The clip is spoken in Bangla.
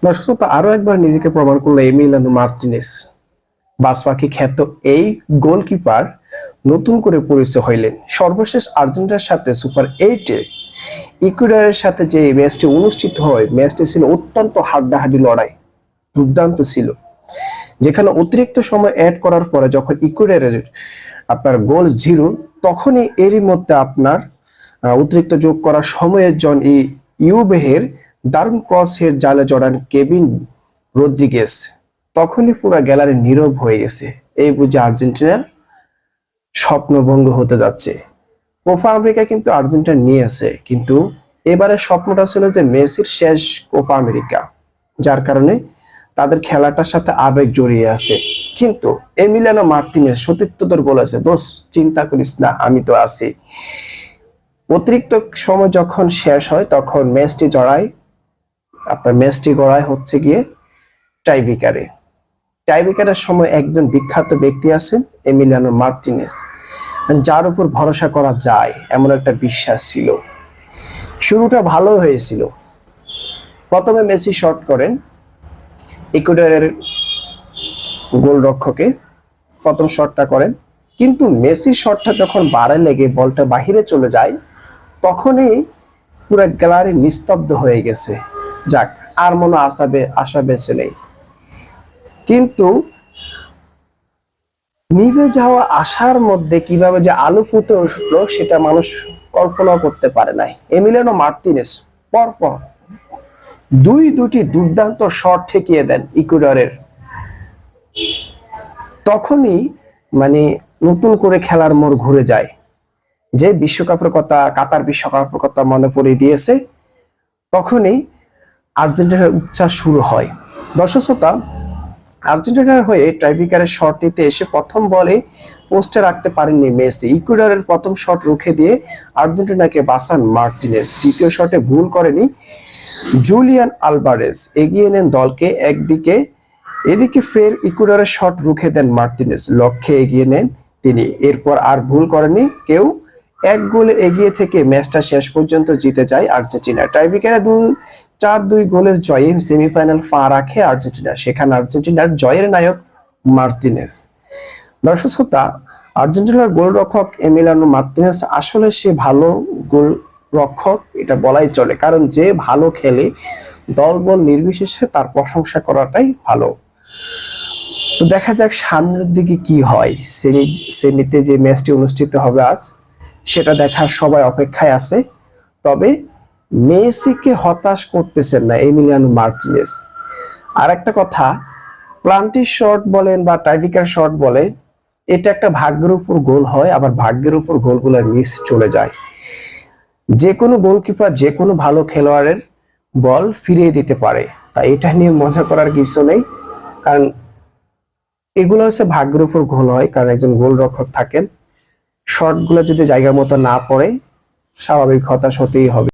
দর্শক আরো একবার নিজেকে প্রমাণ করলো এমিলিয়ানো মার্টিনেজ। বাসপাখি খ্যাত এই গোলকিপার নতুন করে পরিচয় হইলেন। সর্বশেষ আর্জেন্টিনার সাথে সুপার 8-এ ইকুয়েডরের সাথে যে ম্যাচটি অনুষ্ঠিত হয়, ম্যাচটি ছিল অত্যন্ত হাড্ডাহাড্ডি লড়াই, দুর্দান্ত ছিল। যেখানে অতিরিক্ত সময় অ্যাড করার পরে যখন ইকুয়েডরের আপনার গোল 0, তখনই এরই মধ্যে আপনার অতিরিক্ত যোগ করার সময়ের জন ইউবেহের দারুণ ক্রসের জালে জড়ান কেভিন রদ্রিগেজ। তখনই পুরো গ্যালারি নীরব হয়ে গেছে। এই বুঝে আর্জেন্টিনার স্বপ্নভঙ্গ হতে যাচ্ছে। কোপা আমেরিকা কিন্তু আর্জেন্টিনা নিয়েছে, কিন্তু এবারের স্বপ্নটা ছিল যে মেসির শেষ কোপা আমেরিকা, যার কারণে তাদের খেলাটার সাথে আবেগ জড়িয়ে আছে। কিন্তু এমিলিয়ানো মার্টিনেজ সতীর্থদের বলেছে, দোষ চিন্তা করিস না, আমি তো আছি। অতিরিক্ত সময় যখন শেষ হয় তখন ম্যাচটি গড়ায় হচ্ছে গিয়ে টাইব্রেকারের সময় একজন বিখ্যাত ব্যক্তি আছেন এমিলিয়ানো মার্টিনেজ, যার উপর ভরসা করা যায় এমন একটা বিশ্বাস ছিল। শুরুটা ভালো হয়েছিল। প্রথমে মেসি শট করেন ইকুয়েডরের গোলরক্ষকে, প্রথম শটটা করেন, কিন্তু মেসি শটটা যখন বারে লেগে বলটা বাহিরে চলে যায় তখনই পুরো গ্যালারি নিস্তব্ধ হয়ে গেছে। যাক, আর মনে আশা বেঁচে নেই। কিন্তু নিভে যাওয়া আশার মধ্যে কিভাবে যে আলো ফুটে উঠলো সেটা মানুষ কল্পনা করতে পারে নাই। এমিলিয়ানো মার্টিনেজ পরপর দুটি দুর্দান্ত শট ঠেকিয়ে দেন ইকুয়েডরের। তখনই নতুন করে খেলার মোড় ঘুরে যায়। যে বিশ্বকাপের কথা, কাতার বিশ্বকাপের কথা মনে পড়ে দিয়েছে, তখনই আর্জেন্টিনার উচ্ছ্বাস শুরু হয়। দর্শক শ্রোতা, আর্জেন্টিনার হয়ে টাইব্রেকারের শট নিতে এসে প্রথম বলে পোস্টে রাখতে পারেননি মেসি। ইকুয়েডরের প্রথম শট রুখে দিয়ে আর্জেন্টিনাকে বাঁচান মার্টিনেজ। দ্বিতীয় শটে ভুল করেনি জুলিয়ান আলভারেজ, এগিয়ে নেন দলকে এদিকে ফের ইকুয়েডরের শট রুখে দেন মার্টিনেজ, লক্ষ্যে এগিয়ে নেন তিনি। এরপর আর ভুল করেনি কেউ। 1 গোলে এগিয়ে থেকে ম্যাচটা শেষ পর্যন্ত জিতে যায় আর্জেন্টিনা। টাইব্রেকারে 4-2 গোলের জয়ে সেমিফাইনাল পা রাখে আর্জেন্টিনা। সেখানে আর্জেন্টিনার জয়ের নায়ক মার্টিনেজ। দর্শক শ্রোতা, আর্জেন্টিনার গোলরক্ষক এমিলিয়ানো মার্টিনেজ আসলে সে ভালো গোলরক্ষক, এটা বলাই চলে, কারণ যে ভালো খেলে দলবল নির্বিশেষে তার প্রশংসা করাটাই ভালো। তো দেখা যাক সামনের দিকে কি হয়। সেমিতে যে ম্যাচটি অনুষ্ঠিত হবে আজ, সেটা দেখার সবাই অপেক্ষায় আছে। তবে মেসিকে হতাশ করতেছেন না এমিলিয়ানো মার্টিনেজ। আর একটা কথা, প্লান্টি শট বলেন বা টাইব্রেকার শট বলেন, এটা একটা ভাগ্যের উপর গোল হয়, আবার ভাগ্যের উপর গোলগুলো মিস চলে যায়। যে কোনো গোলকিপার যে কোনো ভালো খেলোয়াড়ের বল ফিরিয়ে দিতে পারে, তাই এটা নিয়ে মজা করার কিছু নেই। কারণ এগুলো হচ্ছে ভাগ্যের উপর গোল হয়, কারণ একজন গোলরক্ষক থাকেন। শটগুলো যদি জায়গা মতো না পড়ে, স্বাভাবিক হতাশ হতেই হবে।